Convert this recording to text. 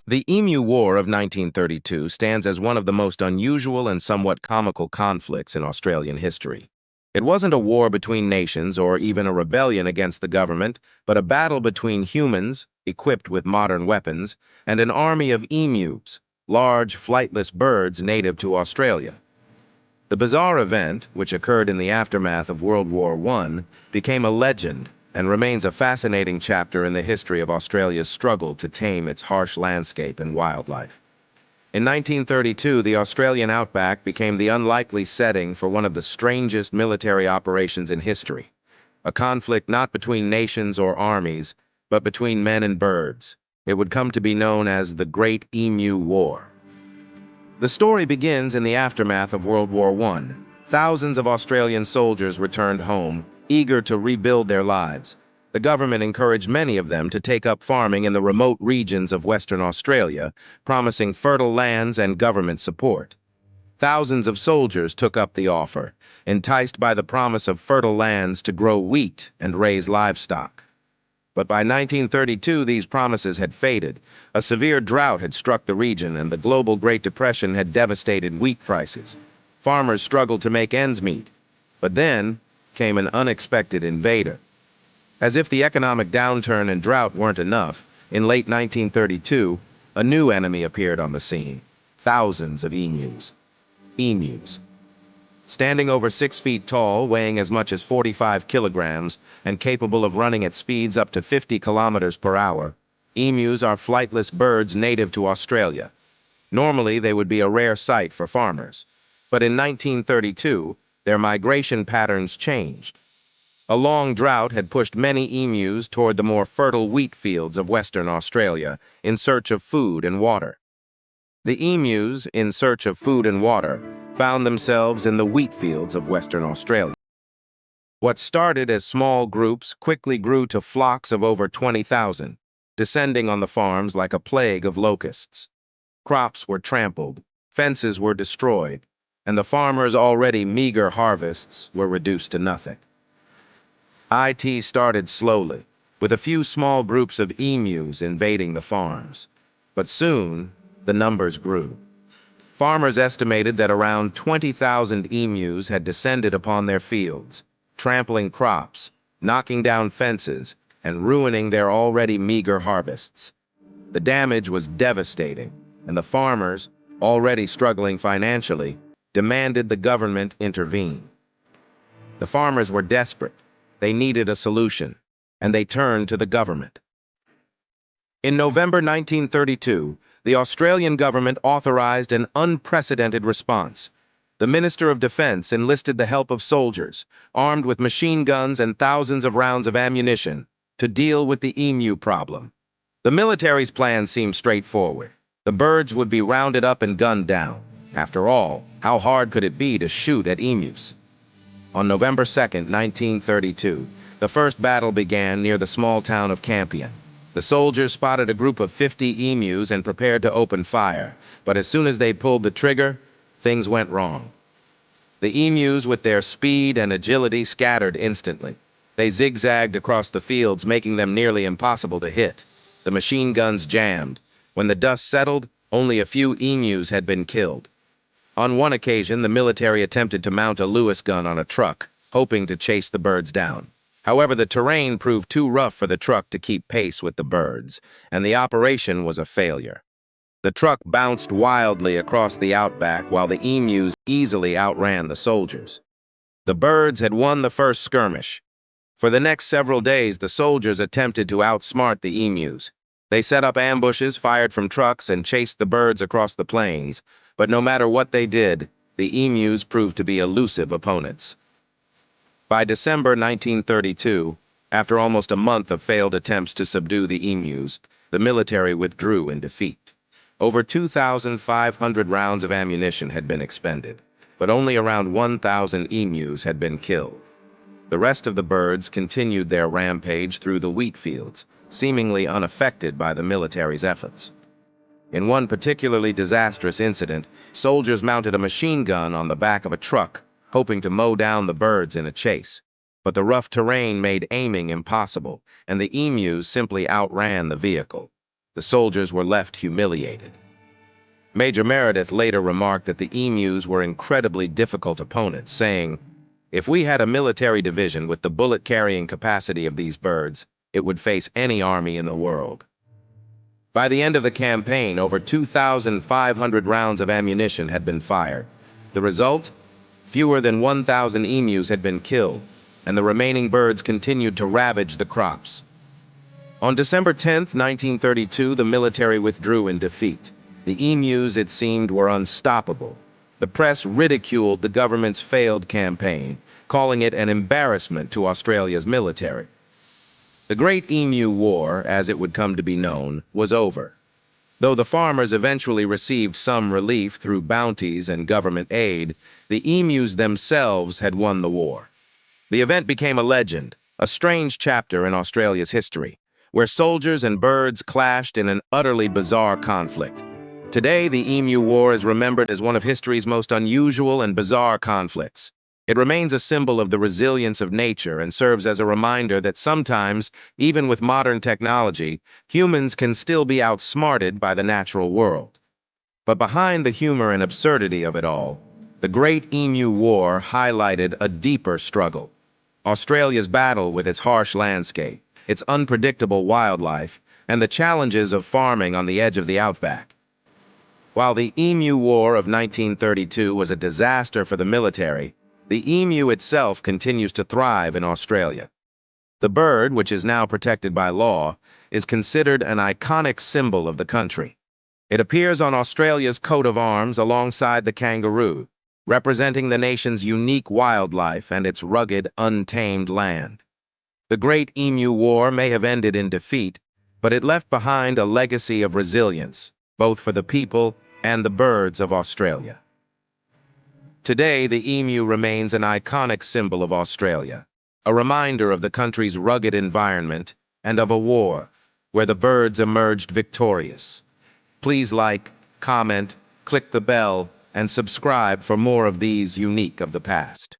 The Emu War of 1932 stands as one of the most unusual and somewhat comical conflicts in Australian history. It wasn't a war between nations or even a rebellion against the government, but a battle between humans, equipped with modern weapons, and an army of emus, large, flightless birds native to Australia. The bizarre event, which occurred in the aftermath of World War I, became a legend and remains a fascinating chapter in the history of Australia's struggle to tame its harsh landscape and wildlife. In 1932, the Australian outback became the unlikely setting for one of the strangest military operations in history, a conflict not between nations or armies, but between men and birds. It would come to be known as the Great Emu War. The story begins in the aftermath of World War I. Thousands of Australian soldiers returned home, eager to rebuild their lives. The government encouraged many of them to take up farming in the remote regions of Western Australia, promising fertile lands and government support. Thousands of soldiers took up the offer, enticed by the promise of fertile lands to grow wheat and raise livestock. But by 1932, these promises had faded. A severe drought had struck the region, and the global Great Depression had devastated wheat prices. Farmers struggled to make ends meet. But then came an unexpected invader. As if the economic downturn and drought weren't enough, in late 1932, a new enemy appeared on the scene. Thousands of emus. Emus. Standing over 6 feet tall, weighing as much as 45 kilograms, and capable of running at speeds up to 50 kilometers per hour, emus are flightless birds native to Australia. Normally, they would be a rare sight for farmers. But in 1932, their migration patterns changed. A long drought had pushed many emus toward the more fertile wheat fields of Western Australia in search of food and water. The emus, in search of food and water, found themselves in the wheat fields of Western Australia. What started as small groups quickly grew to flocks of over 20,000, descending on the farms like a plague of locusts. Crops were trampled, fences were destroyed, and the farmers' already meager harvests were reduced to nothing. IT started slowly, with a few small groups of emus invading the farms. But soon, the numbers grew. Farmers estimated that around 20,000 emus had descended upon their fields, trampling crops, knocking down fences, and ruining their already meager harvests. The damage was devastating, and the farmers, already struggling financially, demanded the government intervene. The farmers were desperate. They needed a solution, and they turned to the government. In November 1932, the Australian government authorized an unprecedented response. The Minister of Defense enlisted the help of soldiers, armed with machine guns and thousands of rounds of ammunition, to deal with the emu problem. The military's plan seemed straightforward. The birds would be rounded up and gunned down. After all, how hard could it be to shoot at emus? On November 2, 1932, the first battle began near the small town of Campion. The soldiers spotted a group of 50 emus and prepared to open fire, but as soon as they pulled the trigger, things went wrong. The emus, with their speed and agility, scattered instantly. They zigzagged across the fields, making them nearly impossible to hit. The machine guns jammed. When the dust settled, only a few emus had been killed. On one occasion, the military attempted to mount a Lewis gun on a truck, hoping to chase the birds down. However, the terrain proved too rough for the truck to keep pace with the birds, and the operation was a failure. The truck bounced wildly across the outback while the emus easily outran the soldiers. The birds had won the first skirmish. For the next several days, the soldiers attempted to outsmart the emus. They set up ambushes, fired from trucks, and chased the birds across the plains. But no matter what they did, the emus proved to be elusive opponents. By December 1932, after almost a month of failed attempts to subdue the emus, the military withdrew in defeat. Over 2,500 rounds of ammunition had been expended, but only around 1,000 emus had been killed. The rest of the birds continued their rampage through the wheat fields, seemingly unaffected by the military's efforts. In one particularly disastrous incident, soldiers mounted a machine gun on the back of a truck, hoping to mow down the birds in a chase. But the rough terrain made aiming impossible, and the emus simply outran the vehicle. The soldiers were left humiliated. Major Meredith later remarked that the emus were incredibly difficult opponents, saying, "If we had a military division with the bullet-carrying capacity of these birds, it would face any army in the world." By the end of the campaign, over 2,500 rounds of ammunition had been fired. The result? Fewer than 1,000 emus had been killed, and the remaining birds continued to ravage the crops. On December 10, 1932, the military withdrew in defeat. The emus, it seemed, were unstoppable. The press ridiculed the government's failed campaign, calling it an embarrassment to Australia's military. The Great Emu War, as it would come to be known, was over. Though the farmers eventually received some relief through bounties and government aid, the emus themselves had won the war. The event became a legend, a strange chapter in Australia's history, where soldiers and birds clashed in an utterly bizarre conflict. Today, the Emu War is remembered as one of history's most unusual and bizarre conflicts. It remains a symbol of the resilience of nature and serves as a reminder that sometimes, even with modern technology, humans can still be outsmarted by the natural world. But behind the humor and absurdity of it all, the Great Emu War highlighted a deeper struggle. Australia's battle with its harsh landscape, its unpredictable wildlife, and the challenges of farming on the edge of the outback. While the Emu War of 1932 was a disaster for the military, the emu itself continues to thrive in Australia. The bird, which is now protected by law, is considered an iconic symbol of the country. It appears on Australia's coat of arms alongside the kangaroo, representing the nation's unique wildlife and its rugged, untamed land. The Great Emu War may have ended in defeat, but it left behind a legacy of resilience, both for the people and the birds of Australia. Today, the emu remains an iconic symbol of Australia, a reminder of the country's rugged environment and of a war where the birds emerged victorious. Please like, comment, click the bell, and subscribe for more of these unique of the past.